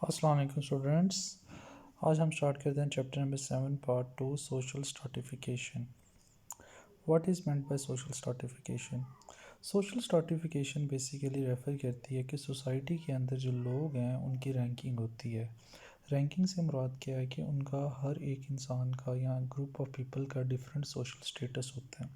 अस्सलाम वालेकुम स्टूडेंट्स। आज हम स्टार्ट करते हैं chapter number 7 part 2 social stratification. What is meant by social stratification? Social stratification basically refer करती है कि सोसाइटी के अंदर जो लोग हैं उनकी रैंकिंग होती है। रैंकिंग से मुराद क्या है कि उनका हर एक इंसान का या ग्रुप ऑफ पीपल का डिफरेंट सोशल स्टेटस होता है।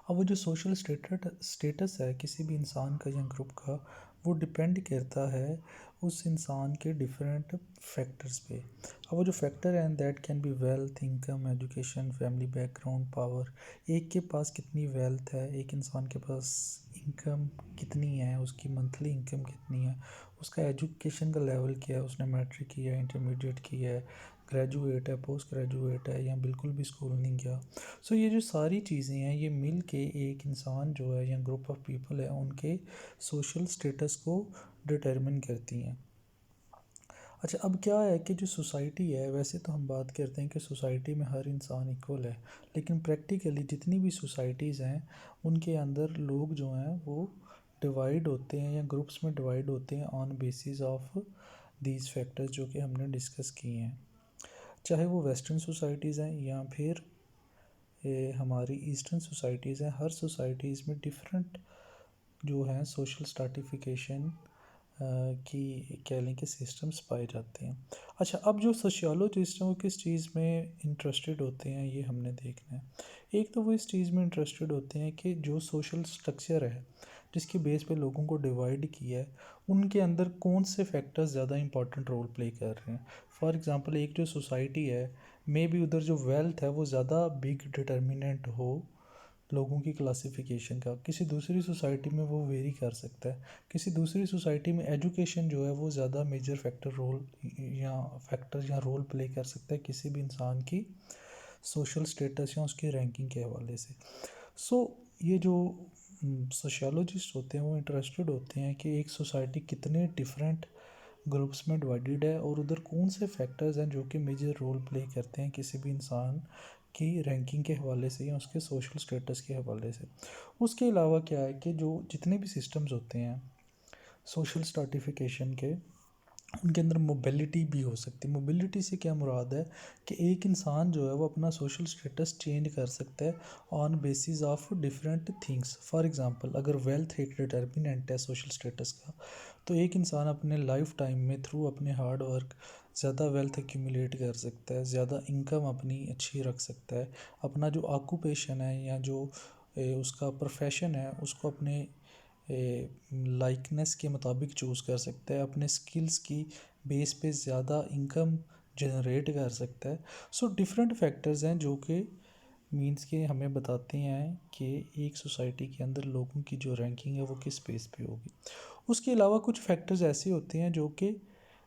अब वो जो सोशल स्टेटस है किसी भी इंसान का या ग्रुप का, वो डिपेंड करता है उस इंसान के डिफरेंट फैक्टर्स पे। अब वो जो फैक्टर हैं that can be wealth, income, education, family background, power. एक के पास कितनी वेल्थ है, एक इंसान के पास इनकम कितनी है, उसकी मंथली इनकम कितनी है, उसका एजुकेशन का लेवल क्या है, उसने मैट्रिक किया है, इंटरमीडिएट किया है, ग्रेजुएट है, पोस्ट ग्रेजुएट है या बिल्कुल भी स्कूल नहीं गया। सो ये जो सारी चीज़ें हैं ये मिल के एक इंसान जो है या ग्रुप ऑफ पीपल है उनके सोशल स्टेटस को डिटरमिन करती हैं। अच्छा, अब क्या है कि जो सोसाइटी है, वैसे तो हम बात करते हैं कि सोसाइटी में हर इंसान इक्वल है, लेकिन प्रैक्टिकली जितनी भी सोसाइटीज़ हैं उनके अंदर लोग जो हैं वो डिवाइड होते हैं या ग्रुप्स में डिवाइड होते हैं on basis of these factors जो कि हमने डिस्कस किए हैं। चाहे वो वेस्टर्न सोसाइटीज़ हैं या फिर ये हमारी ईस्टर्न सोसाइटीज़ हैं, हर सोसाइटीज़ में डिफरेंट जो हैं सोशल स्ट्रैटिफिकेशन की कह लें कि सिस्टम्स पाए जाते हैं। अच्छा, अब जो सोशियोलॉजिस्ट हैं वो किस चीज़ में इंटरेस्टेड होते हैं ये हमने देखना है। एक तो वो इस चीज़ में इंटरेस्टेड होते हैं कि जो सोशल स्ट्रक्चर है जिसके बेस पे लोगों को डिवाइड किया है, उनके अंदर कौन से फैक्टर्स ज़्यादा इंपॉर्टेंट रोल प्ले कर रहे हैं। फॉर एग्ज़ाम्पल, एक जो सोसाइटी है मे बी उधर जो वेल्थ है वो ज़्यादा बिग डिटर्मिनेंट हो लोगों की क्लासिफिकेशन का, किसी दूसरी सोसाइटी में वो वेरी कर सकता है। किसी दूसरी सोसाइटी में एजुकेशन जो है वो ज़्यादा मेजर फैक्टर या रोल प्ले कर सकता है किसी भी इंसान की सोशल स्टेटस या उसकी रैंकिंग के हवाले से। सो ये जो सोशियोलॉजिस्ट होते हैं वो इंटरेस्टेड होते हैं कि एक सोसाइटी कितने डिफरेंट ग्रुप्स में डिवाइडेड है और उधर कौन से फैक्टर्स हैं जो कि मेजर रोल प्ले करते हैं किसी भी इंसान की रैंकिंग के हवाले से या उसके सोशल स्टेटस के हवाले से। उसके अलावा क्या है कि जो जितने भी सिस्टम्स होते हैं सोशल स्ट्रैटिफिकेशन के, उनके अंदर मोबिलिटी भी हो सकती है। मोबिलिटी से क्या मुराद है कि एक इंसान जो है वो अपना सोशल स्टेटस चेंज कर सकता है on basis of different things. For example, अगर वेल्थ एक डिटर्मिनेंट है सोशल स्टेटस का, तो एक इंसान अपने लाइफ टाइम में थ्रू अपने हार्ड वर्क ज़्यादा वेल्थ एक्यूमुलेट कर सकता है, ज़्यादा इनकम अपनी अच्छी रख सकता है, अपना जो ऑक्यूपेशन है या जो उसका प्रोफेशन है उसको अपने लाइकनेस के मुताबिक चूज़ कर सकता है, अपने स्किल्स की बेस पे ज़्यादा इनकम जनरेट कर सकता है। सो डिफरेंट फैक्टर्स हैं जो कि मींस के हमें बताते हैं कि एक सोसाइटी के अंदर लोगों की जो रैंकिंग है वो किस बेस पे होगी। उसके अलावा कुछ फैक्टर्स ऐसे होते हैं जो कि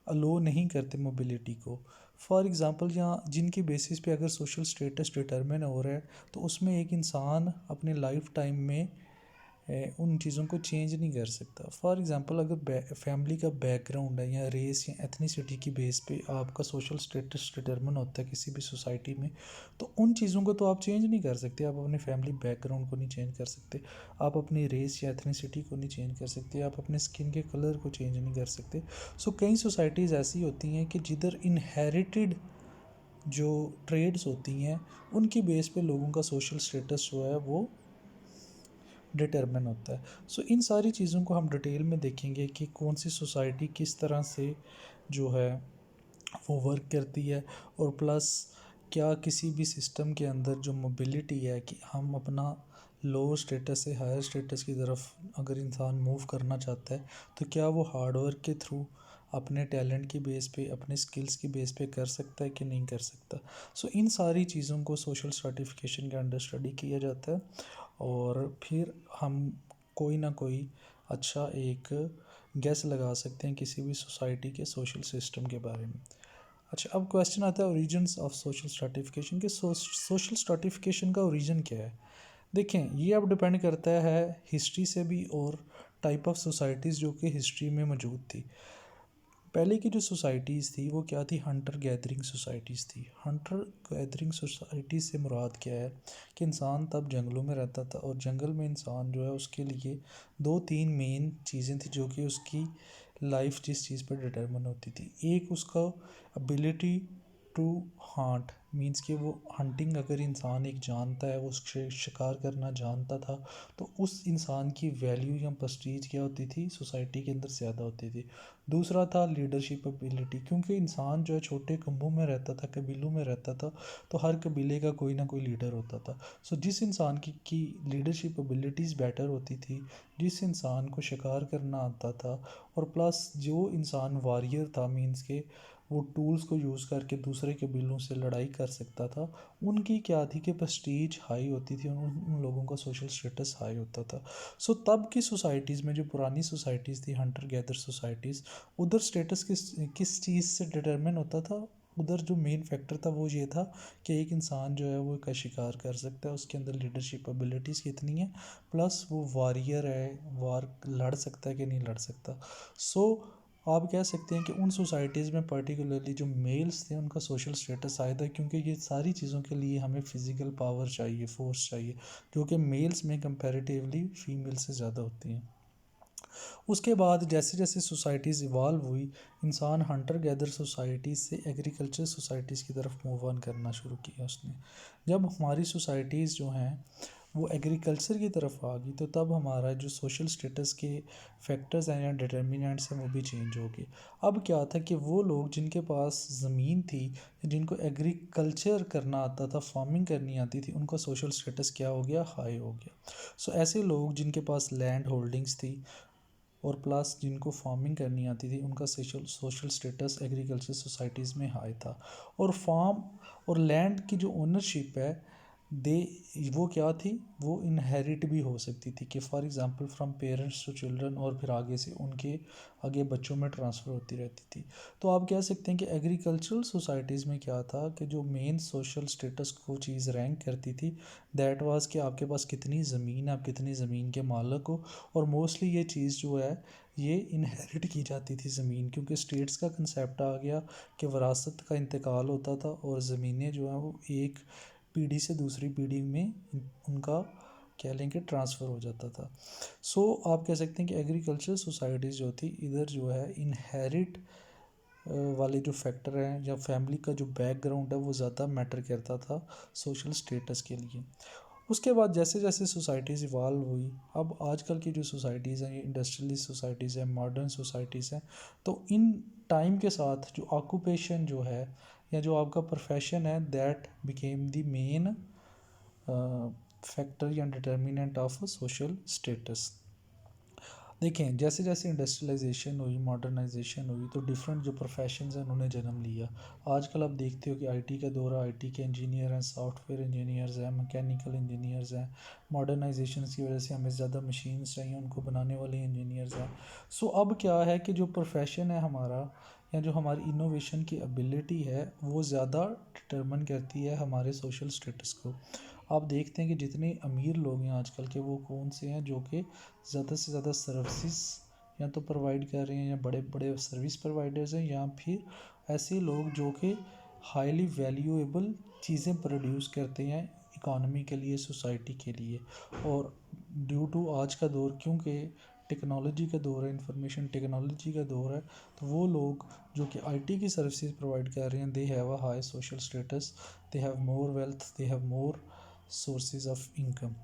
अलो नहीं करते मोबिलिटी को। फॉर एग्ज़ाम्पल, यहाँ जिनकी बेसिस पे अगर सोशल स्टेटस डिटरमिन हो रहा है तो उसमें एक इंसान अपने लाइफ टाइम में उन चीज़ों को चेंज नहीं कर सकता। फॉर एग्ज़ाम्पल, अगर फैमिली का बैकग्राउंड है या रेस या एथनिसिटी की बेस पे आपका सोशल स्टेटस डिटरमिन होता है किसी भी सोसाइटी में, तो उन चीज़ों को तो आप चेंज नहीं कर सकते। आप अपने फैमिली बैकग्राउंड को नहीं चेंज कर सकते, आप अपनी रेस या एथनिसिटी को नहीं चेंज कर सकते, आप अपने स्किन के कलर को चेंज नहीं कर सकते। सो कई सोसाइटीज़ ऐसी होती हैं कि जिधर इनहेरिटेड जो ट्रेड्स होती हैं उनकी बेस पे लोगों का सोशल स्टेटस जो है वो डिटरमिन होता है। सो इन सारी चीज़ों को हम डिटेल में देखेंगे कि कौन सी सोसाइटी किस तरह से जो है वो वर्क करती है, और प्लस क्या किसी भी सिस्टम के अंदर जो मोबिलिटी है कि हम अपना लो स्टेटस से हायर स्टेटस की तरफ अगर इंसान मूव करना चाहता है तो क्या वो हार्ड वर्क के थ्रू अपने टैलेंट की बेस पे, अपने स्किल्स की बेस पे कर सकता है कि नहीं कर सकता। सो इन सारी चीज़ों को सोशल सर्टिफिकेशन के अंडर स्टडी किया जाता है और फिर हम कोई ना कोई अच्छा एक गैस लगा सकते हैं किसी भी सोसाइटी के सोशल सिस्टम के बारे में। अच्छा, अब क्वेश्चन आता है ओरिजिन्स ऑफ सोशल स्ट्रैटिफिकेशन के। सोशल स्ट्रैटिफिकेशन का ओरिजिन क्या है। देखें, ये अब डिपेंड करता है हिस्ट्री से भी और टाइप ऑफ सोसाइटीज़ जो कि हिस्ट्री में मौजूद थी। पहले की जो सोसाइटीज़ थी वो क्या थी, हंटर गैदरिंग सोसाइटीज़ थी। हंटर गैदरिंग सोसाइटीज़ से मुराद क्या है कि इंसान तब जंगलों में रहता था और जंगल में इंसान जो है उसके लिए दो तीन मेन चीज़ें थी जो कि उसकी लाइफ जिस चीज़ पर डिटर्मिन होती थी। एक उसका एबिलिटी टू हंट, मीन्स कि वो हंटिंग अगर इंसान एक जानता है, वो शिकार करना जानता था, तो उस इंसान की वैल्यू या प्रेस्टीज क्या होती थी सोसाइटी के अंदर ज़्यादा होती थी। दूसरा था लीडरशिप एबिलिटी, क्योंकि इंसान जो है छोटे कम्बों में रहता था, कबीलों में रहता था, तो हर कबीले का कोई ना कोई लीडर होता था। सो जिस इंसान की लीडरशिप एबिलिटीज़ बेटर होती थी, जिस इंसान को शिकार करना आता था, और प्लस जो इंसान वॉरियर था, मीन्स के वो टूल्स को यूज़ करके दूसरे कबीलों से लड़ाई कर सकता था, उनकी क्या थी कि प्रेस्टीज हाई होती थी, उन लोगों का सोशल स्टेटस हाई होता था। सो तब की सोसाइटीज़ में, जो पुरानी सोसाइटीज़ थी, हंटर गैदर सोसाइटीज़, उधर स्टेटस किस किस चीज़ से डिटरमिन होता था। उधर जो मेन फैक्टर था वो ये था कि एक इंसान जो है वो का शिकार कर सकता है, उसके अंदर लीडरशिप एबिलिटीज़ कितनी है, प्लस वो वॉरियर है, वार लड़ सकता है कि नहीं लड़ सकता। सो आप कह सकते हैं कि उन सोसाइटीज़ में पर्टिकुलरली जो मेल्स थे उनका सोशल स्टेटस आया था, क्योंकि ये सारी चीज़ों के लिए हमें फ़िज़िकल पावर चाहिए, फोर्स चाहिए, जो कि मेल्स में कंपैरेटिवली फीमेल से ज़्यादा होती हैं। उसके बाद जैसे जैसे सोसाइटीज़ इवॉल्व हुई, इंसान हंटर गैदर सोसाइटीज़ से एग्रीकल्चर सोसाइटीज़ की तरफ मूव ऑन करना शुरू किया उसने। जब हमारी सोसाइटीज़ जो हैं वो एग्रीकल्चर की तरफ आ गई, तो तब हमारा जो सोशल स्टेटस के फैक्टर्स हैं या डिटर्मिनेंट्स हैं वो भी चेंज हो गए। अब क्या था कि वो लोग जिनके पास ज़मीन थी, जिनको एग्रीकल्चर करना आता था, फार्मिंग करनी आती थी, उनका सोशल स्टेटस क्या हो गया, हाई हो गया। सो ऐसे लोग जिनके पास लैंड होल्डिंग्स थी और प्लस जिनको फार्मिंग करनी आती थी, उनका सोशल स्टेटस एग्रीकल्चर सोसाइटीज़ में हाई था। और फार्म और लैंड की जो ओनरशिप है, दे वो क्या थी, वो इनहेरिट भी हो सकती थी, कि for example from parents to children, और फिर आगे से उनके आगे बच्चों में ट्रांसफ़र होती रहती थी। तो आप कह सकते हैं कि एग्रीकल्चरल सोसाइटीज़ में क्या था कि जो मेन सोशल स्टेटस को चीज़ रैंक करती थी, दैट वाज कि आपके पास कितनी ज़मीन है, आप कितनी ज़मीन के मालिक हो। और मोस्टली ये चीज़ जो है ये इनहेरिट की जाती थी ज़मीन, क्योंकि स्टेट्स का कंसेप्ट आ गया कि वरासत का इंतकाल होता था, और ज़मीनें जो हैं वो एक पीढ़ी से दूसरी पीढ़ी में उनका कह लें कि ट्रांसफ़र हो जाता था। सो आप कह सकते हैं कि एग्रीकल्चर सोसाइटीज़ जो थी, इधर जो है इनहेरिट वाले जो फैक्टर हैं या फैमिली का जो बैकग्राउंड है वो ज़्यादा मैटर करता था सोशल स्टेटस के लिए। उसके बाद जैसे जैसे सोसाइटीज़ इवाल्व हुई, अब आजकल की जो सोसाइटीज़ हैं ये इंडस्ट्रियलिस्ट सोसाइटीज़ हैं, मॉडर्न सोसाइटीज़ हैं। तो इन टाइम के साथ जो ऑक्यूपेशन जो है या जो आपका प्रोफेशन है, that became the main factor या डिटर्मिनेंट ऑफ सोशल स्टेटस। देखें जैसे जैसे इंडस्ट्रियलाइजेशन हुई, मॉडर्नाइजेशन हुई, तो डिफरेंट जो प्रोफेशंस हैं उन्होंने जन्म लिया। आजकल आप देखते हो कि आईटी का दौर है, आईटी के इंजीनियर हैं, सॉफ्टवेयर इंजीनियर्स हैं, मैकेनिकल इंजीनियर्स हैं। मॉडर्नाइजेशन की वजह से हमें ज़्यादा मशीन्स चाहिए, उनको बनाने वाले इंजीनियर्स हैं। सो अब क्या है कि जो प्रोफेशन है हमारा, या जो हमारी इनोवेशन की एबिलिटी है, वो ज़्यादा डिटरमिन करती है हमारे सोशल स्टेटस को। आप देखते हैं कि जितने अमीर लोग हैं आजकल के, वो कौन से हैं जो कि ज़्यादा से ज़्यादा सर्विसेज या तो प्रोवाइड कर रहे हैं, या बड़े बड़े सर्विस प्रोवाइडर्स हैं, या फिर ऐसे लोग जो कि हाईली वैल्यूएबल चीज़ें प्रोड्यूस करते हैं इकॉनमी के लिए, सोसाइटी के लिए। और ड्यू टू आज का दौर, क्योंकि टेक्नोलॉजी का दौर है, इंफॉर्मेशन टेक्नोलॉजी का दौर है, तो वो लोग जो कि आईटी की सर्विसेज प्रोवाइड कर रहे हैं, they have a high social status, they have more wealth, they have more sources of income.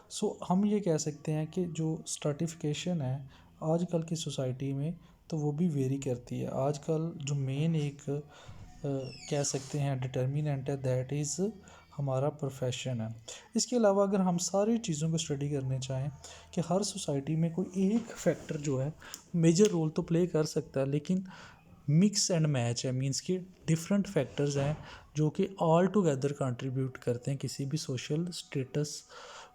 So हम ये कह सकते हैं कि जो स्ट्रैटिफिकेशन है आजकल की सोसाइटी में, तो वो भी वेरी करती है। आजकल जो मेन एक कह सकते हैं डिटर्मिनेंट है, दैट इज़ हमारा प्रोफेशन है। इसके अलावा अगर हम सारी चीज़ों को स्टडी करने चाहें कि हर सोसाइटी में कोई एक फैक्टर जो है मेजर रोल तो प्ले कर सकता है, लेकिन मिक्स एंड मैच है, मींस कि डिफरेंट फैक्टर्स हैं जो कि ऑल टुगेदर कंट्रीब्यूट करते हैं किसी भी सोशल स्टेटस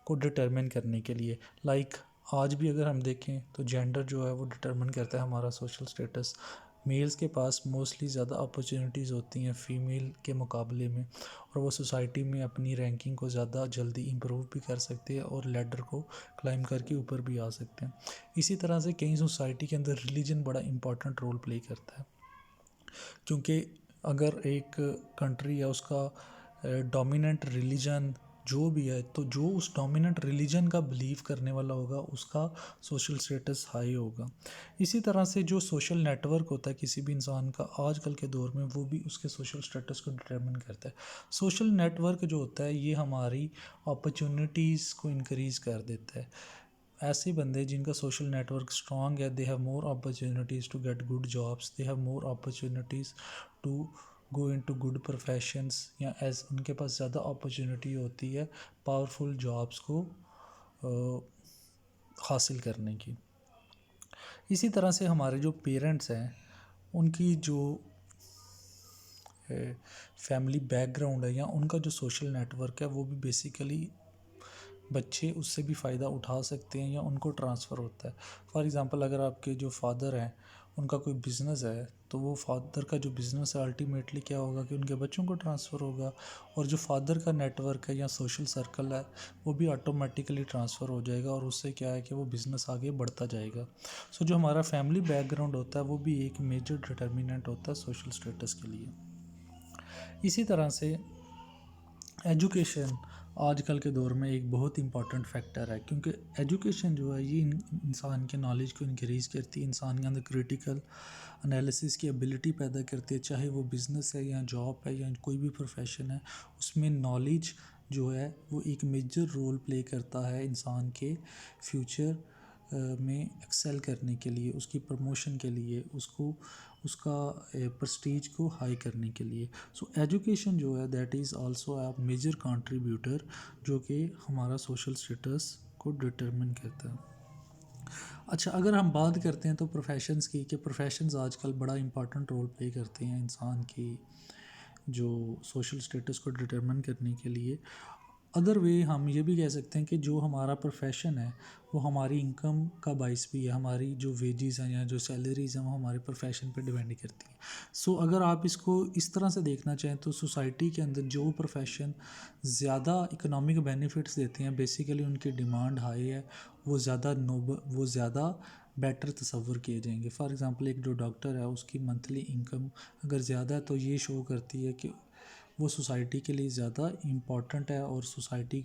को डिटरमिन करने के लिए। लाइक आज भी अगर हम देखें तो जेंडर जो है वो डिटरमिन करता है हमारा सोशल स्टेटस। मेल्स के पास मोस्टली ज़्यादा अपॉर्चुनिटीज़ होती हैं फीमेल के मुकाबले में, और वो सोसाइटी में अपनी रैंकिंग को ज़्यादा जल्दी इम्प्रूव भी कर सकते हैं और लैडर को क्लाइम करके ऊपर भी आ सकते हैं। इसी तरह से कई सोसाइटी के अंदर रिलीजन बड़ा इंपॉर्टेंट रोल प्ले करता है, क्योंकि अगर एक कंट्री या उसका डोमिनेंट रिलीजन जो भी है, तो जो उस डोमिनेंट रिलीजन का बिलीव करने वाला होगा उसका सोशल स्टेटस हाई होगा। इसी तरह से जो सोशल नेटवर्क होता है किसी भी इंसान का आजकल के दौर में, वो भी उसके सोशल स्टेटस को डिटरमिन करता है। सोशल नेटवर्क जो होता है ये हमारी अपॉर्चुनिटीज़ को इंक्रीज़ कर देता है। ऐसे बंदे जिनका सोशल नेटवर्क स्ट्रांग है, they have more opportunities to get good jobs, they have more opportunities to go into good professions, या एज उनके पास ज़्यादा अपॉर्चुनिटी होती है पावरफुल जॉब्स को हासिल करने की। इसी तरह से हमारे जो पेरेंट्स हैं उनकी जो फैमिली बैकग्राउंड है या उनका जो सोशल नेटवर्क है वो भी बेसिकली बच्चे उससे भी फ़ायदा उठा सकते हैं या उनको ट्रांसफ़र होता है। फॉर एग्ज़ाम्पल अगर आपके जो फादर हैं उनका कोई बिज़नेस है, तो वो फादर का जो बिज़नेस है अल्टीमेटली क्या होगा कि उनके बच्चों को ट्रांसफ़र होगा, और जो फादर का नेटवर्क है या सोशल सर्कल है वो भी ऑटोमेटिकली ट्रांसफ़र हो जाएगा, और उससे क्या है कि वो बिज़नेस आगे बढ़ता जाएगा। सो जो हमारा फैमिली बैकग्राउंड होता है वो भी एक मेजर डिटर्मिनेंट होता है सोशल स्टेटस के लिए। इसी तरह से एजुकेशन आजकल के दौर में एक बहुत इंपॉर्टेंट फैक्टर है, क्योंकि एजुकेशन जो है ये इंसान के नॉलेज को इंक्रीज़ करती है, इंसान के अंदर क्रिटिकल एनालिसिस की एबिलिटी पैदा करती है, चाहे वो बिज़नेस है या जॉब है या कोई भी प्रोफेशन है, उसमें नॉलेज जो है वो एक मेजर रोल प्ले करता है इंसान के फ्यूचर में एक्सेल करने के लिए, उसकी प्रमोशन के लिए, उसको उसका प्रेस्टीज को हाई करने के लिए। सो एजुकेशन जो है that is also a major contributor जो कि हमारा सोशल स्टेटस को डिटरमिन करता है। अच्छा, अगर हम बात करते हैं तो प्रोफेशंस की, कि प्रोफेशंस आजकल बड़ा इंपॉर्टेंट रोल प्ले करते हैं इंसान की जो सोशल स्टेटस को डिटरमिन करने के लिए। अदर वे हम ये भी कह सकते हैं कि जो हमारा प्रोफेशन है वो हमारी इनकम का बाइस भी है, हमारी जो वेजेस हैं या जो सैलरीज हैं वो हमारे प्रोफेशन पे डिपेंड करती हैं। सो अगर आप इसको इस तरह से देखना चाहें तो सोसाइटी के अंदर जो प्रोफेशन ज़्यादा इकोनॉमिक बेनिफिट्स देते हैं बेसिकली उनकी डिमांड हाई है, वो ज़्यादा वो ज़्यादा बेटर तस्वर किए जाएंगे। फॉर एग्ज़ाम्पल एक जो डॉक्टर है उसकी मंथली इनकम अगर ज़्यादा है तो ये शो करती है कि वो सोसाइटी के लिए ज़्यादा इम्पॉर्टेंट है और सोसाइटी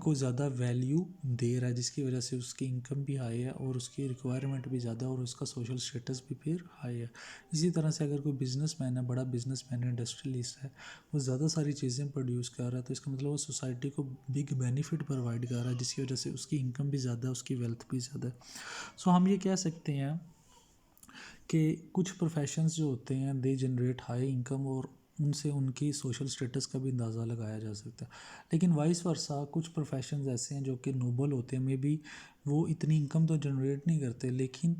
को ज़्यादा वैल्यू दे रहा है, जिसकी वजह से उसकी इनकम भी हाई है और उसकी रिक्वायरमेंट भी ज़्यादा है और उसका सोशल स्टेटस भी फिर हाई है। इसी तरह से अगर कोई बिजनेसमैन है, बड़ा बिजनेसमैन है, इंडस्ट्रियलिस्ट है, वो ज़्यादा सारी चीज़ें प्रोड्यूस कर रहा है, तो इसका मतलब वो सोसाइटी को बिग बेनिफिट प्रोवाइड कर रहा है, जिसकी वजह से उसकी इनकम भी ज़्यादा है, उसकी वेल्थ भी ज़्यादा है। सो हम ये कह सकते हैं कि कुछ प्रोफेशंस जो होते हैं दे जनरेट हाई इनकम और उनसे उनकी सोशल स्टेटस का भी अंदाज़ा लगाया जा सकता है। लेकिन वाइस वर्सा कुछ प्रोफेशंस ऐसे हैं जो कि नोबल होते हैं, मे बी वो इतनी इनकम तो जनरेट नहीं करते, लेकिन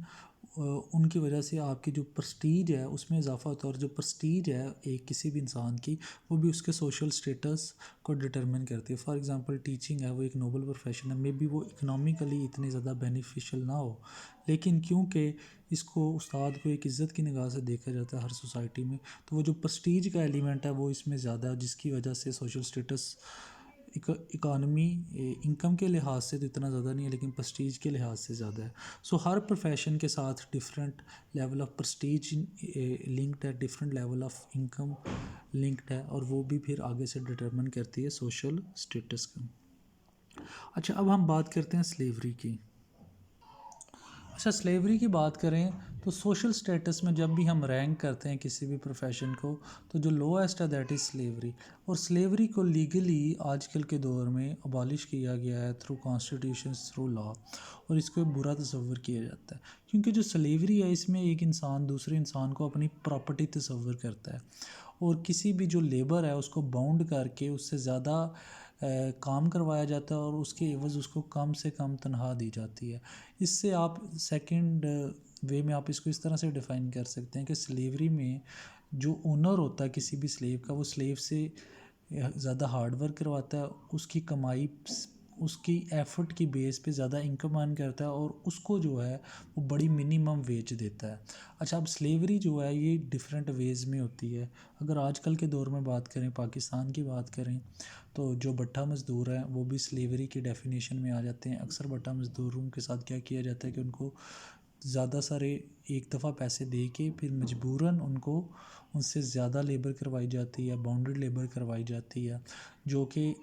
उनकी वजह से आपकी जो प्रेस्टीज है उसमें इजाफा होता है, और जो प्रेस्टीज है एक किसी भी इंसान की वो भी उसके सोशल स्टेटस को डिटरमिन करती है। फॉर एग्जांपल टीचिंग है, वो एक नोबल प्रोफेशन है, मे बी वो इकोनॉमिकली इतनी ज़्यादा बेनिफिशियल ना हो, लेकिन क्योंकि इसको उस्ताद को एक इज़्ज़त की निगाह से देखा जाता है हर सोसाइटी में, तो वो जो प्रेस्टीज का एलिमेंट है वो इसमें ज़्यादा है, जिसकी वजह से सोशल स्टेटस इकानमी इनकम के लिहाज से तो इतना ज़्यादा नहीं है, लेकिन प्रेस्टीज के लिहाज से ज़्यादा है। सो हर प्रोफेशन के साथ different level of prestige linked है, different level of income linked है, और वो भी फिर आगे से डिटरमिन करती है सोशल स्टेटस का। अच्छा, अब हम बात करते हैं स्लेवरी की। अच्छा, स्लेवरी की बात करें तो सोशल स्टेटस में जब भी हम रैंक करते हैं किसी भी प्रोफेशन को, तो जो लोएस्ट है दैट इज़ स्लेवरी, और स्लेवरी को लीगली आजकल के दौर में अबॉलिश किया गया है थ्रू कॉन्स्टिट्यूशन, थ्रू लॉ, और इसको बुरा तस्वर किया जाता है, क्योंकि जो स्लेवरी है इसमें एक इंसान दूसरे इंसान को अपनी प्रॉपर्टी तस्वर करता है, और किसी भी जो लेबर है उसको बाउंड करके उससे ज़्यादा काम करवाया जाता है और उसके एवज़ उसको कम से कम तनख्वाह दी जाती है। इससे आप सेकंड वे में आप इसको इस तरह से डिफ़ाइन कर सकते हैं कि स्लेवरी में जो ओनर होता है किसी भी स्लेव का, वो स्लेव से ज़्यादा हार्ड वर्क करवाता है, उसकी कमाई उसकी एफ़र्ट की बेस पे ज़्यादा इनकम अर्न करता है, और उसको जो है वो बड़ी मिनिमम वेज देता है। अच्छा, अब स्लेवरी जो है ये डिफरेंट वेज़ में होती है। अगर आजकल के दौर में बात करें, पाकिस्तान की बात करें, तो जो भट्टा मज़दूर हैं वो भी स्लेवरी की डेफिनेशन में आ जाते हैं। अक्सर भट्टा मज़दूरों के साथ क्या किया जाता है कि उनको ज़्यादा सारे एक दफ़ा पैसे दे के फिर मजबूरन उनको उनसे ज़्यादा लेबर करवाई जाती है, बाउंड्री लेबर करवाई जाती है, जो कि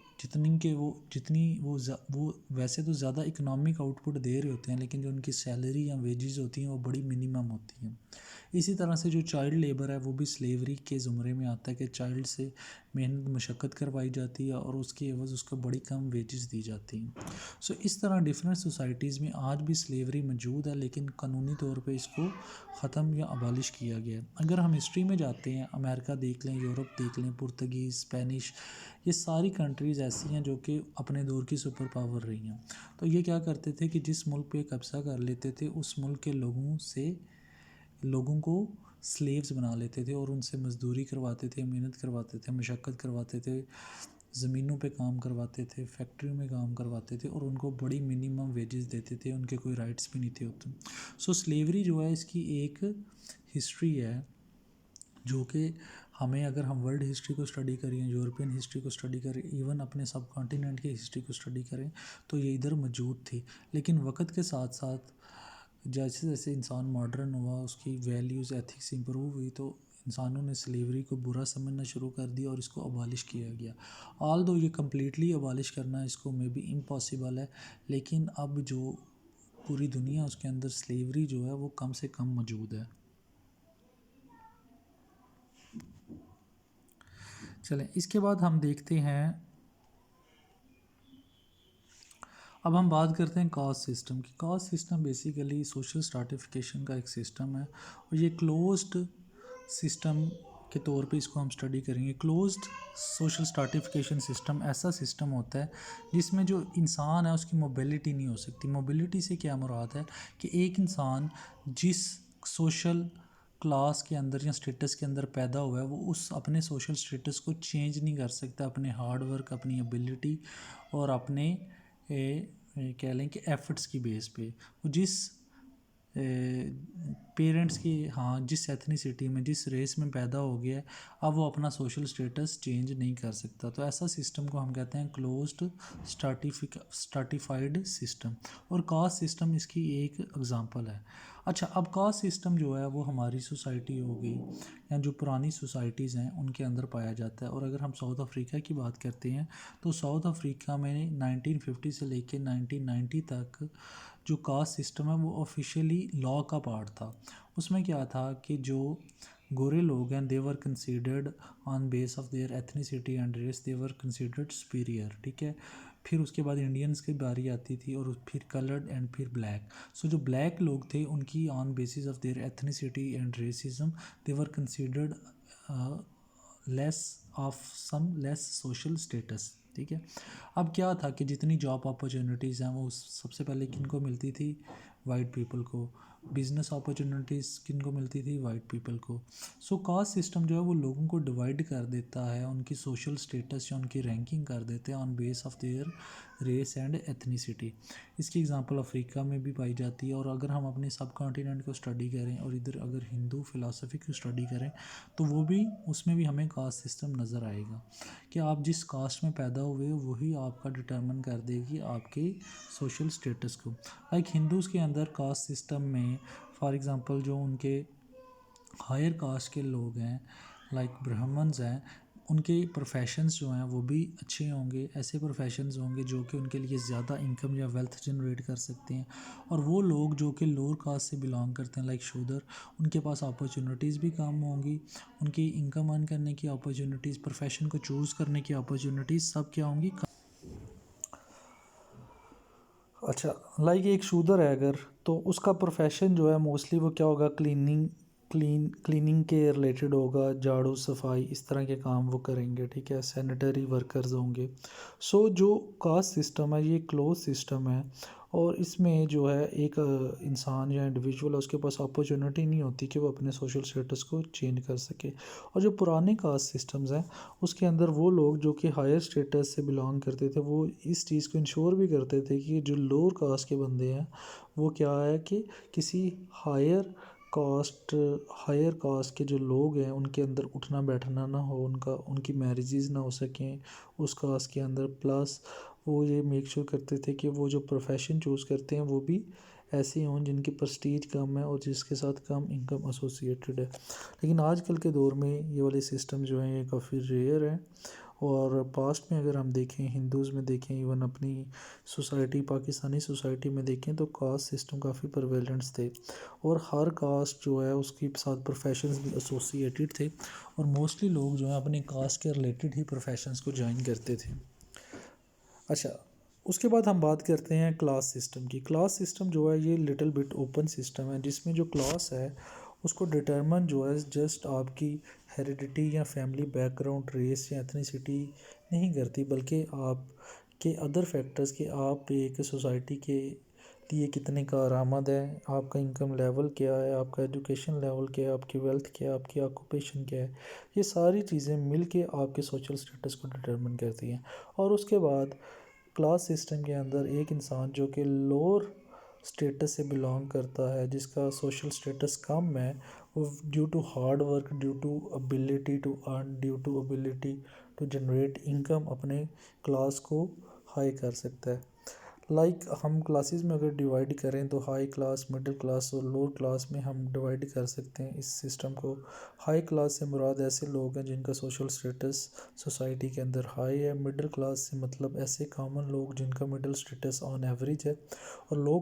वो वैसे तो ज़्यादा इकोनॉमिक आउटपुट दे रहे होते हैं, लेकिन जो उनकी सैलरी या वेजेस होती हैं वो बड़ी मिनिमम होती हैं। इसी तरह से जो चाइल्ड लेबर है वो भी स्लेवरी के ज़ुमरे में आता है कि चाइल्ड से मेहनत मशक्क़त करवाई जाती है और उसकी एवज़ उसको बड़ी कम वेजेस दी जाती हैं। सो इस तरह डिफरेंट सोसाइटीज़ में आज भी स्लेवरी मौजूद है, लेकिन कानूनी तौर पे इसको ख़त्म या अबालिश किया गया है। अगर हम हिस्ट्री में जाते हैं, अमेरिका देख लें, यूरोप देख लें, पुर्तगीज़, स्पेनिश, ये सारी कंट्रीज़ ऐसी हैं जो कि अपने दौर की सुपर पावर रही हैं। तो ये क्या करते थे कि जिस मुल्क पे कब्ज़ा कर लेते थे उस मुल्क के लोगों को स्लेव्स बना लेते थे और उनसे मज़दूरी करवाते थे, मेहनत करवाते थे, मशक्क़त करवाते थे, ज़मीनों पे काम करवाते थे, फैक्ट्रियों में काम करवाते थे और उनको बड़ी मिनिमम वेजेस देते थे, उनके कोई राइट्स भी नहीं थे होते। सो स्लेवरी जो है इसकी एक हिस्ट्री है जो कि हमें, अगर हम वर्ल्ड हिस्ट्री को स्टडी करें, यूरोपियन हिस्ट्री को स्टडी करें, इवन अपने सब कॉन्टिनेंट की हिस्ट्री को स्टडी करें तो ये इधर मौजूद थी। लेकिन वक्त के साथ साथ जैसे जैसे इंसान मॉडर्न हुआ, उसकी वैल्यूज़ एथिक्स इंप्रूव हुई, तो इंसानों ने स्लेवरी को बुरा समझना शुरू कर दिया और इसको अबालिश किया गया। ऑल दो ये कम्प्लीटली अबालिश करना इसको मे बी इम्पॉसिबल है, लेकिन अब जो पूरी दुनिया उसके अंदर स्लेवरी जो है वो कम से कम मौजूद है। चलें, इसके बाद हम देखते हैं, अब हम बात करते हैं कास्ट सिस्टम की। Caste system basically social stratification का एक सिस्टम है और ये क्लोज्ड सिस्टम के तौर पे इसको हम स्टडी करेंगे। क्लोज्ड सोशल स्ट्रैटिफिकेशन सिस्टम ऐसा सिस्टम होता है जिसमें जो इंसान है उसकी मोबिलिटी नहीं हो सकती। मोबिलिटी से क्या मुराद है कि एक इंसान जिस सोशल क्लास के अंदर या स्टेटस के अंदर पैदा हुआ है वो उस अपने सोशल स्टेटस को चेंज नहीं कर सकता अपने हार्ड वर्क, अपनी एबिलिटी और अपने कह लें कि एफ़र्ट्स की बेस पे। वो जिस पेरेंट्स की, हाँ, जिस एथनिसिटी में, जिस रेस में पैदा हो गया है, अब वो अपना सोशल स्टेटस चेंज नहीं कर सकता। तो ऐसा सिस्टम को हम कहते हैं क्लोज्ड स्ट्रैटिफाइड सिस्टम, और कास्ट सिस्टम इसकी एक एग्जांपल है। अच्छा, अब कास्ट सिस्टम जो है वो हमारी सोसाइटी हो गई या जो पुरानी सोसाइटीज़ हैं उनके अंदर पाया जाता है। और अगर हम साउथ अफ्रीका की बात करते हैं तो साउथ अफ्रीका में 1950 से लेकर 1990 तक जो कास्ट सिस्टम है वो ऑफिशियली लॉ का पार्ट था। उसमें क्या था कि जो गोरे लोग हैं, they were considered on base of their ethnicity and race, they were considered superior, ठीक है। फिर उसके बाद इंडियंस की बारी आती थी और फिर कलर्ड एंड फिर ब्लैक। सो जो ब्लैक लोग थे उनकी on basis of their ethnicity and racism they were considered less of some less social status, ठीक है। अब क्या था कि जितनी जॉब अपॉर्चुनिटीज़ हैं वो सबसे पहले किन को मिलती थी? वाइट पीपल को। बिजनेस अपॉर्चुनिटीज़ किन को मिलती थी? वाइट पीपल को। सो कास्ट सिस्टम जो है वो लोगों को डिवाइड कर देता है, उनकी सोशल स्टेटस या उनकी रैंकिंग कर देते हैं on base of their race and ethnicity. इसकी एग्जांपल अफ्रीका में भी पाई जाती है। और अगर हम अपने सब कॉन्टिनेंट को स्टडी करें और इधर अगर हिंदू फिलासफी को स्टडी करें तो वो भी, उसमें भी हमें कास्ट सिस्टम नज़र आएगा कि आप जिस कास्ट में पैदा हुए हो वही आपका डिटर्मिन कर देगी आपके सोशल स्टेटस को। लाइक हिंदूज़ के अंदर कास्ट सिस्टम में फॉर एग्ज़ाम्पल जो उनके हायर कास्ट के लोग हैं, लाइक ब्राह्मण्स हैं, उनके प्रोफेशंस जो हैं वो भी अच्छे होंगे। ऐसे प्रोफेशंस होंगे जो कि उनके लिए ज़्यादा इनकम या वेल्थ जनरेट कर सकते हैं। और वो लोग जो कि लोअर कास्ट से बिलोंग करते हैं, लाइक शूदर, उनके पास अपॉर्चुनिटीज़ भी कम होंगी, उनकी इनकम अर्न करने की अपॉर्चुनिटीज़, प्रोफेशन को चूज़ करने की अपॉर्चुनिटीज़ सब क्या होंगी। अच्छा, लाइक एक शूदर है अगर, तो उसका प्रोफेशन जो है मोस्टली वो क्या होगा, क्लीनिंग के रिलेटेड होगा, झाड़ू सफाई इस तरह के काम वो करेंगे, ठीक है। सैनिटरी वर्कर्स होंगे। सो जो कास्ट सिस्टम है ये क्लोज सिस्टम है और इसमें जो है एक इंसान या इंडिविजुअल है उसके पास अपॉर्चुनिटी नहीं होती कि वो अपने सोशल स्टेटस को चेंज कर सके। और जो पुराने कास्ट सिस्टम्स हैं उसके अंदर वो लोग जो कि हायर स्टेटस से बिलोंग करते थे वो इस चीज़ को इंश्योर भी करते थे कि जो लोअर कास्ट के बंदे हैं वो क्या है कि किसी हायर कास्ट के जो लोग हैं उनके अंदर उठना बैठना ना हो, उनकी मैरिजेज़ ना हो सकें उस कास्ट के अंदर। प्लस वो ये मेक श्योर करते थे कि वो जो प्रोफेशन चूज़ करते हैं वो भी ऐसी हों जिनकी प्रेस्टीज कम है और जिसके साथ कम इनकम एसोसिएटेड है। लेकिन आजकल के दौर में ये वाले सिस्टम जो हैं ये काफ़ी रेयर हैं। और पास्ट में अगर हम देखें, हिंदूज़ में देखें, इवन अपनी सोसाइटी पाकिस्तानी सोसाइटी में देखें तो कास्ट सिस्टम काफ़ी प्रिवेलेंस थे और हर कास्ट जो है उसके साथ प्रोफेशंस भी एसोसिएटेड थे और मोस्टली लोग जो है अपने कास्ट के रिलेटेड ही प्रोफेशंस को ज्वाइन करते थे। अच्छा, उसके बाद हम बात करते हैं क्लास सिस्टम की। क्लास सिस्टम जो है ये लिटिल बिट ओपन सिस्टम है जिसमें जो क्लास है उसको डिटरमन जो है जस्ट आपकी हेरिडिटी या फैमिली बैकग्राउंड, रेस या एथनिसिटी नहीं करती, बल्कि आपके अदर फैक्टर्स कि आप एक सोसाइटी के लिए कितने कारआमद है, आपका इनकम लेवल क्या है, आपका एजुकेशन लेवल क्या है, आपकी वेल्थ क्या है, आपकी ऑक्यूपेशन क्या है, ये सारी चीज़ें मिल के आपके सोशल स्टेटस को डिटरमिन करती हैं। और उसके बाद क्लास सिस्टम के अंदर एक इंसान जो कि लोअर स्टेटस से बिलोंग करता है, जिसका सोशल स्टेटस कम है, वो due to hard work, due to ability to earn, due to ability to generate income अपने क्लास को हाई कर सकता है। हम क्लासेस में अगर डिवाइड करें तो हाई क्लास, मिडिल क्लास और लोअर क्लास में हम डिवाइड कर सकते हैं इस सिस्टम को। हाई क्लास से मुराद ऐसे लोग हैं जिनका सोशल स्टेटस सोसाइटी के अंदर हाई है। मिडिल क्लास से मतलब ऐसे कॉमन लोग जिनका मिडिल स्टेटस ऑन एवरेज है। और लो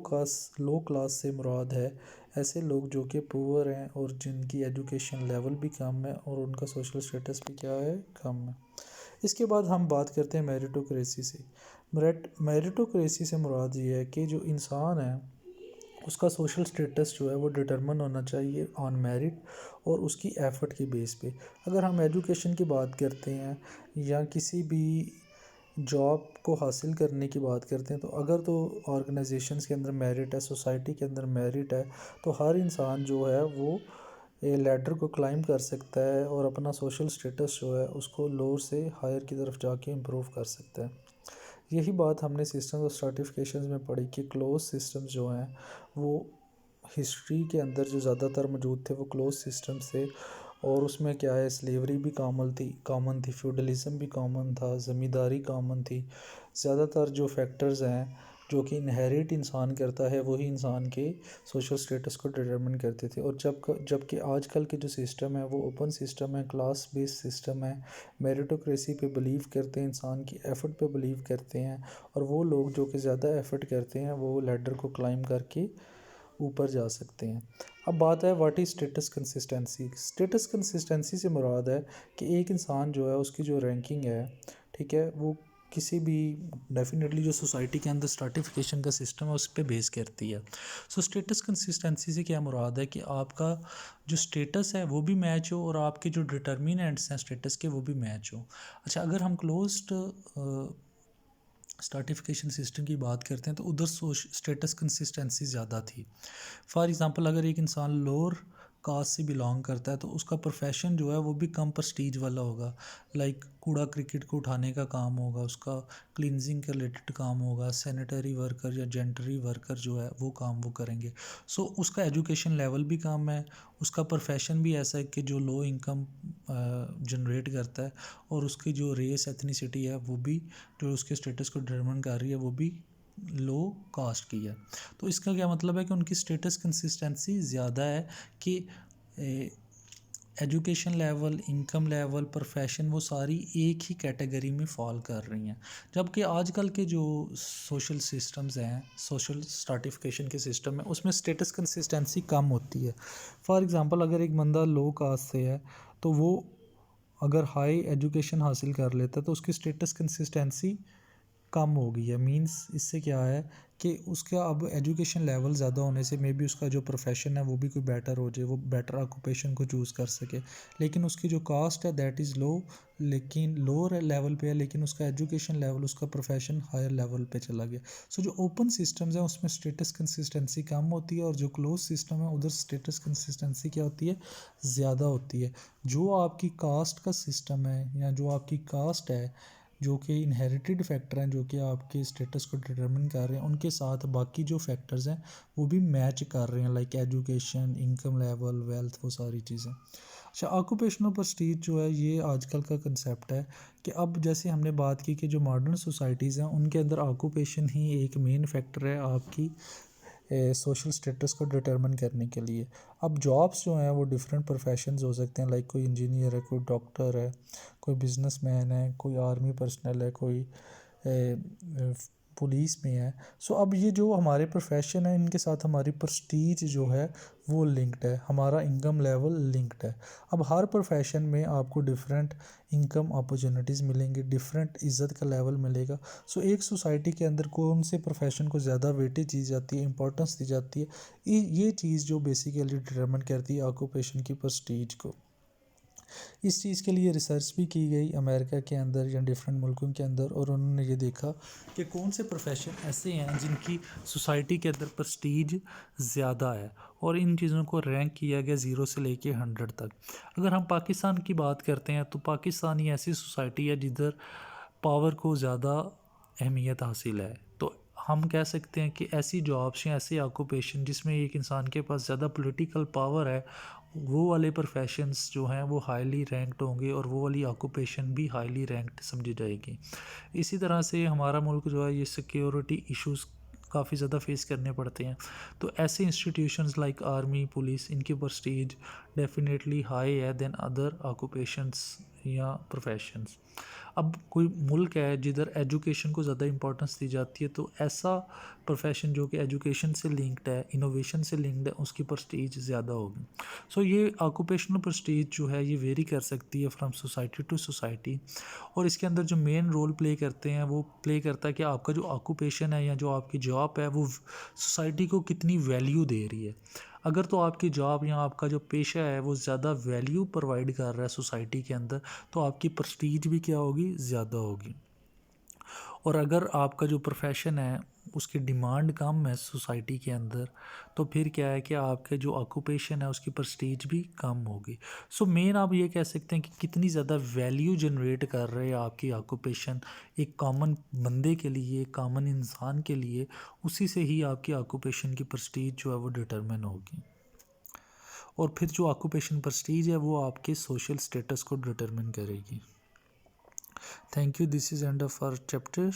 क्लास से मुराद है ऐसे लोग जो कि पुअर हैं और जिनकी एजुकेशन लेवल भी कम है और उनका सोशल स्टेटस भी क्या है, कम है। इसके बाद हम बात करते हैं मेरिटोक्रेसी से। मेरिटोक्रेसी से मुराद ये है कि जो इंसान है उसका सोशल स्टेटस जो है वो डिटरमिन होना चाहिए ऑन मेरिट और उसकी एफ़र्ट की बेस पे। अगर हम एजुकेशन की बात करते हैं या किसी भी जॉब को हासिल करने की बात करते हैं तो अगर तो ऑर्गेनाइजेशंस के अंदर मेरिट है, सोसाइटी के अंदर मेरिट है, तो हर इंसान जो है वो ये लैडर को क्लाइंब कर सकता है और अपना सोशल स्टेटस जो है उसको लोअर से हायर की तरफ जाके इम्प्रूव कर सकता है। यही बात हमने सिस्टम ऑफ स्ट्रैटिफिकेशन में पढ़ी कि क्लोज सिस्टम्स जो हैं वो हिस्ट्री के अंदर जो ज़्यादातर मौजूद थे वो क्लोज सिस्टम्स थे। और उसमें क्या है, स्लेवरी भी कॉमन थी, फ्यूडलिज़म भी कॉमन था, ज़मींदारी कॉमन थी। ज़्यादातर जो फैक्टर्स हैं जो कि इनहेरिट इंसान करता है वही इंसान के सोशल स्टेटस को डिटरमिन करते थे। और जबकि आजकल के जो सिस्टम है वो ओपन सिस्टम है, क्लास बेस्ड सिस्टम है, मेरिटोक्रेसी पे बिलीव करते हैं, इंसान की एफ़र्ट पे बिलीव करते हैं। और वो लोग जो कि ज़्यादा एफ़र्ट करते हैं वो लैडर को क्लाइंब करके ऊपर जा सकते हैं। अब बात है what is status consistency. Status consistency से मुराद है कि एक इंसान जो है उसकी जो रैंकिंग है, ठीक है, वो किसी भी डेफिनेटली जो सोसाइटी के अंदर स्ट्रैटिफिकेशन का सिस्टम है उस पर बेस करती है। सो स्टेटस कंसिस्टेंसी से क्या मुराद है कि आपका जो स्टेटस है वो भी मैच हो और आपके जो डिटर्मिनेंट्स हैं स्टेटस के वो भी मैच हो। अच्छा, अगर हम क्लोज्ड स्ट्रैटिफिकेशन सिस्टम की बात करते हैं तो उधर स्टेटस कंसिस्टेंसी ज़्यादा थी। फॉर एग्ज़ाम्पल अगर एक इंसान लोअर कास्ट से बिलोंग करता है तो उसका प्रोफेशन जो है वो भी कम प्रेस्टीज वाला होगा। लाइक कूड़ा क्रिकेट को उठाने का काम होगा, उसका क्लिनजिंग के रिलेटेड काम होगा, सैनिटरी वर्कर या जेंटरी वर्कर जो है वो काम वो करेंगे। सो उसका एजुकेशन लेवल भी कम है, उसका प्रोफेशन भी ऐसा है कि जो लो इनकम जनरेट करता है और उसकी जो रेस एथनिसिटी है वो भी जो उसके स्टेटस को डिटरमिन कर रही है वो भी लो कास्ट की है। तो इसका क्या मतलब है कि उनकी स्टेटस कंसिस्टेंसी ज़्यादा है कि education level, income level, profession वो सारी एक ही कैटेगरी में फॉल कर रही हैं। जबकि आजकल के जो सोशल सिस्टम्स हैं, सोशल स्ट्रैटिफिकेशन के सिस्टम है उसमें स्टेटस कंसिस्टेंसी कम होती है। फॉर एग्ज़ाम्पल अगर एक बंदा लो कास्ट से है तो वो अगर हाई एजुकेशन हासिल कर लेता है तो उसकी स्टेटस कंसिस्टेंसी कम हो गई है। मींस इससे क्या है कि उसका अब एजुकेशन लेवल ज़्यादा होने से मे बी उसका जो प्रोफेशन है वो भी कोई बेटर हो जाए, वो बेटर ऑक्यूपेशन को चूज़ कर सके। लेकिन उसकी जो कास्ट है दैट इज़ लो, लेकिन लोअर लेवल पे है, लेकिन उसका एजुकेशन लेवल, उसका प्रोफेशन हायर लेवल पे चला गया। सो जो ओपन सिस्टम्स हैं उसमें स्टेटस कंसिस्टेंसी कम होती है और जो क्लोज सिस्टम है उधर स्टेटस कंसिस्टेंसी क्या होती है, ज़्यादा होती है। जो आपकी कास्ट का सिस्टम है या जो आपकी कास्ट है जो कि इनहेरिटेड फैक्टर हैं जो कि आपके स्टेटस को डिटरमिन कर रहे हैं, उनके साथ बाकी जो फैक्टर्स हैं वो भी मैच कर रहे हैं, like education, income level, wealth, वो सारी चीज़ें। अच्छा, ऑक्यूपेशनल प्रेस्टीज जो है ये आजकल का कंसेप्ट है कि अब जैसे हमने बात की कि जो मॉडर्न सोसाइटीज़ हैं उनके अंदर ऑक्यूपेशन ही एक मेन फैक्टर है आपकी सोशल स्टेटस को डिटरमिन करने के लिए। अब जॉब्स जो हैं वो डिफरेंट प्रोफेशंस हो सकते हैं, लाइक कोई इंजीनियर है, कोई डॉक्टर है, कोई बिजनेसमैन है, कोई आर्मी पर्सनल है, कोई पुलिस में है। सो अब ये जो हमारे प्रोफेशन है इनके साथ हमारी प्रेस्टीज जो है वो लिंक्ड है, हमारा इनकम लेवल लिंक्ड है। अब हर प्रोफेशन में आपको डिफरेंट इनकम अपॉर्चुनिटीज़ मिलेंगी, डिफरेंट इज़्ज़त का लेवल मिलेगा। सो एक सोसाइटी के अंदर कौन से प्रोफेशन को ज़्यादा वेटेज दी जाती है, इंपॉर्टेंस दी जाती है, ये चीज़ जो बेसिकली डिटरमिन करती है ऑक्यूपेशन की प्रेस्टीज को। इस चीज़ के लिए रिसर्च भी की गई अमेरिका के अंदर या डिफरेंट मुल्कों के अंदर, और उन्होंने ये देखा कि कौन से प्रोफेशन ऐसे हैं जिनकी सोसाइटी के अंदर प्रेस्टीज ज़्यादा है, और इन चीज़ों को रैंक किया गया 0 से लेके 100 तक। अगर हम पाकिस्तान की बात करते हैं तो पाकिस्तान ही ऐसी सोसाइटी है जिधर पावर को ज़्यादा अहमियत हासिल है। तो हम कह सकते हैं कि ऐसी जॉब्स या ऐसे ऑक्यूपेशन जिसमें एक इंसान के पास ज़्यादा पॉलिटिकल पावर है, वो वाले प्रोफेशंस जो हैं वो हाईली रैंक्ड होंगे, और वो वाली ऑक्यूपेशन भी हाईली रैंक्ड समझी जाएगी। इसी तरह से हमारा मुल्क जो है ये सिक्योरिटी इश्यूज़ काफ़ी ज़्यादा फेस करने पड़ते हैं। तो ऐसे इंस्टीट्यूशंस लाइक आर्मी, पुलिस, इनकी प्रेस्टीज डेफिनेटली हाई है देन अदर ऑक्यूपेशंस या प्रोफेशंस। अब कोई मुल्क है जिधर एजुकेशन को ज़्यादा इंपॉर्टेंस दी जाती है, तो ऐसा प्रोफेशन जो कि एजुकेशन से लिंक्ड है, इनोवेशन से लिंक्ड है, उसकी प्रेस्टीज ज़्यादा होगी। सो ये ऑक्यूपेशनल प्रेस्टीज जो है ये वेरी कर सकती है फ्रॉम सोसाइटी टू सोसाइटी, और इसके अंदर जो मेन रोल प्ले करते हैं वो प्ले करता है कि आपका जो ऑक्यूपेशन है या जो आपकी जॉब है वो सोसाइटी को कितनी वैल्यू दे रही है। अगर तो आपकी जॉब या आपका जो पेशा है वो ज़्यादा वैल्यू प्रोवाइड कर रहा है सोसाइटी के अंदर, तो आपकी प्रेस्टीज भी क्या होगी, ज़्यादा होगी। और अगर आपका जो प्रोफेशन है उसकी डिमांड कम है सोसाइटी के अंदर, तो फिर क्या है कि आपके जो ऑक्यूपेशन है उसकी प्रेस्टीज भी कम होगी। सो मेन आप ये कह सकते हैं कि कितनी ज़्यादा वैल्यू जनरेट कर रहे हैं आपकी ऑक्यूपेशन एक कॉमन बंदे के लिए, एक कॉमन इंसान के लिए, उसी से ही आपकी ऑक्यूपेशन की प्रेस्टीज जो है वो डिटरमिन होगी। और फिर जो ऑक्यूपेशन प्रेस्टीज है वो आपके सोशल स्टेटस को डिटरमिन करेगी। Thank you, this is end of our chapter.